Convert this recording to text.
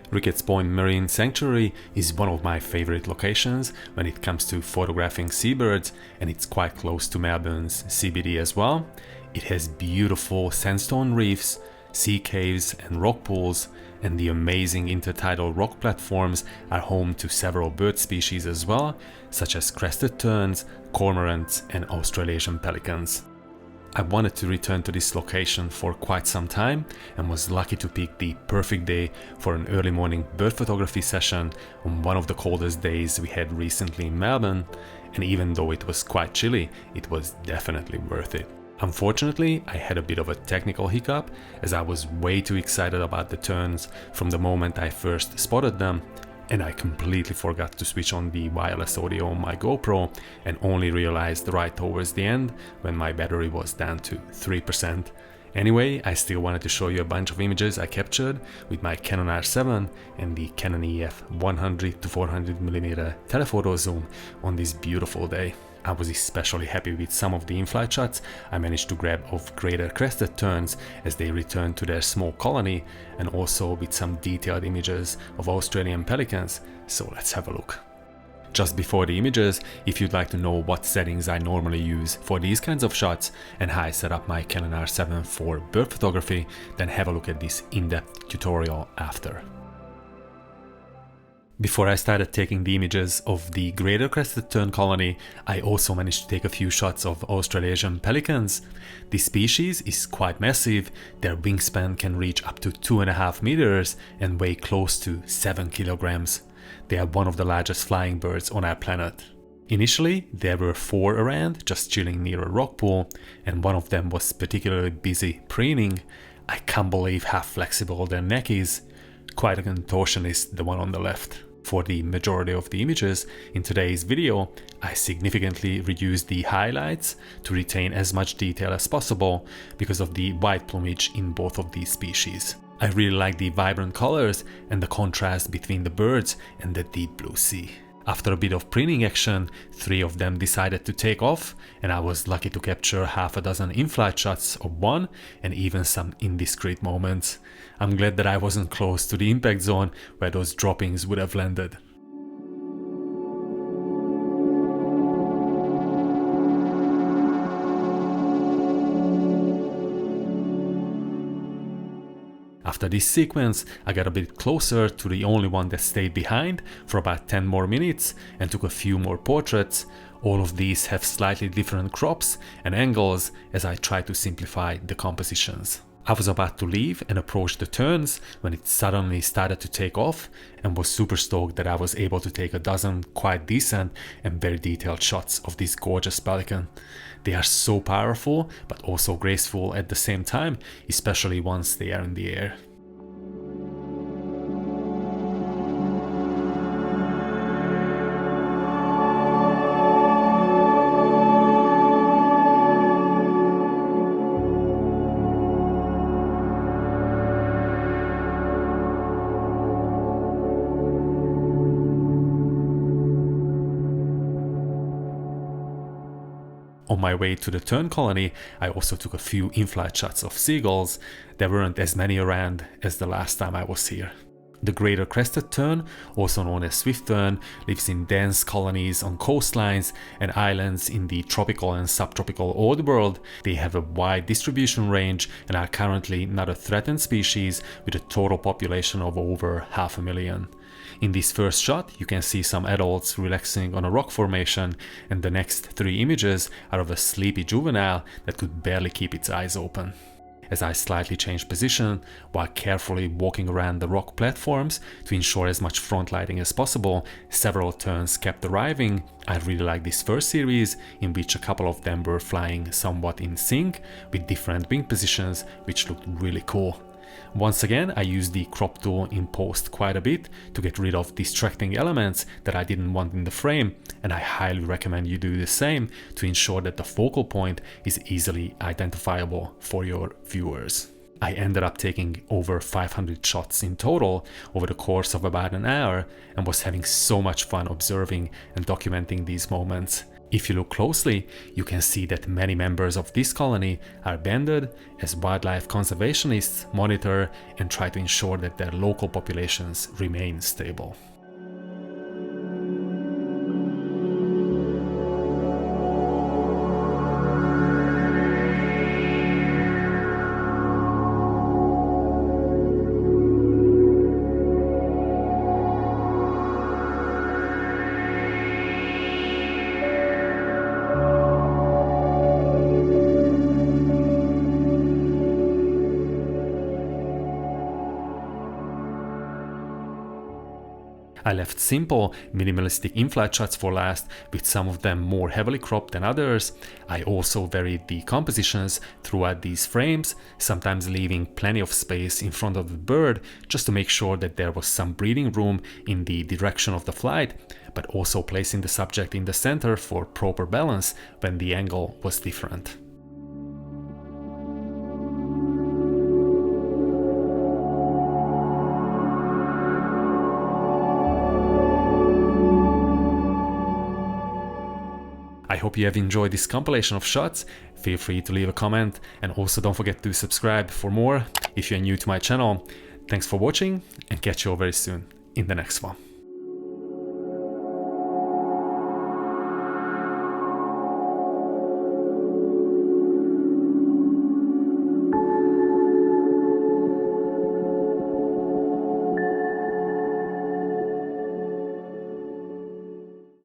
Ricketts Point Marine Sanctuary is one of my favorite locations when it comes to photographing seabirds, and it's quite close to Melbourne's CBD as well. It has beautiful sandstone reefs, sea caves and rock pools, and the amazing intertidal rock platforms are home to several bird species as well, such as crested terns, cormorants and Australasian pelicans. I wanted to return to this location for quite some time and was lucky to pick the perfect day for an early morning bird photography session on one of the coldest days we had recently in Melbourne, and even though it was quite chilly, it was definitely worth it. Unfortunately, I had a bit of a technical hiccup as I was way too excited about the terns from the moment I first spotted them, and I completely forgot to switch on the wireless audio on my GoPro and only realized right towards the end when my battery was down to 3%. Anyway, I still wanted to show you a bunch of images I captured with my Canon R7 and the Canon EF 100 to 400mm telephoto zoom on this beautiful day. I was especially happy with some of the in-flight shots I managed to grab of greater crested terns as they returned to their small colony, and also with some detailed images of Australian pelicans, so let's have a look. Just before the images, if you'd like to know what settings I normally use for these kinds of shots and how I set up my Canon R7 for bird photography, then have a look at this in-depth tutorial after. Before I started taking the images of the greater crested tern colony, I also managed to take a few shots of Australasian pelicans. This species is quite massive, their wingspan can reach up to 2.5 meters and weigh close to 7 kilograms. They are one of the largest flying birds on our planet. Initially, there were 4 around, just chilling near a rock pool, and one of them was particularly busy preening. I can't believe how flexible their neck is. Quite a contortionist, the one on the left. For the majority of the images in today's video, I significantly reduced the highlights to retain as much detail as possible because of the white plumage in both of these species. I really like the vibrant colors and the contrast between the birds and the deep blue sea. After a bit of preening action, 3 of them decided to take off, and I was lucky to capture half a dozen in-flight shots of one and even some indiscreet moments. I'm glad that I wasn't close to the impact zone where those droppings would have landed. After this sequence, I got a bit closer to the only one that stayed behind for about 10 more minutes and took a few more portraits. All of these have slightly different crops and angles as I try to simplify the compositions. I was about to leave and approach the terns when it suddenly started to take off, and was super stoked that I was able to take a dozen quite decent and very detailed shots of this gorgeous pelican. They are so powerful but also graceful at the same time, especially once they are in the air. On my way to the tern colony, I also took a few in-flight shots of seagulls. There weren't as many around as the last time I was here. The greater crested tern, also known as swift tern, lives in dense colonies on coastlines and islands in the tropical and subtropical Old World. They have a wide distribution range and are currently not a threatened species with a total population of over 500,000. In this first shot, you can see some adults relaxing on a rock formation, and the next 3 images are of a sleepy juvenile that could barely keep its eyes open. As I slightly changed position while carefully walking around the rock platforms to ensure as much front lighting as possible, several terns kept arriving. I really like this first series, in which a couple of them were flying somewhat in sync with different wing positions, which looked really cool. Once again, I used the crop tool in post quite a bit to get rid of distracting elements that I didn't want in the frame, and I highly recommend you do the same to ensure that the focal point is easily identifiable for your viewers. I ended up taking over 500 shots in total over the course of about an hour and was having so much fun observing and documenting these moments. If you look closely, you can see that many members of this colony are banded as wildlife conservationists monitor and try to ensure that their local populations remain stable. I left simple, minimalistic in-flight shots for last, with some of them more heavily cropped than others. I also varied the compositions throughout these frames, sometimes leaving plenty of space in front of the bird just to make sure that there was some breathing room in the direction of the flight, but also placing the subject in the center for proper balance when the angle was different. I hope you have enjoyed this compilation of shots. Feel free to leave a comment, and also don't forget to subscribe for more if you're new to my channel. Thanks for watching, and catch you all very soon in the next one.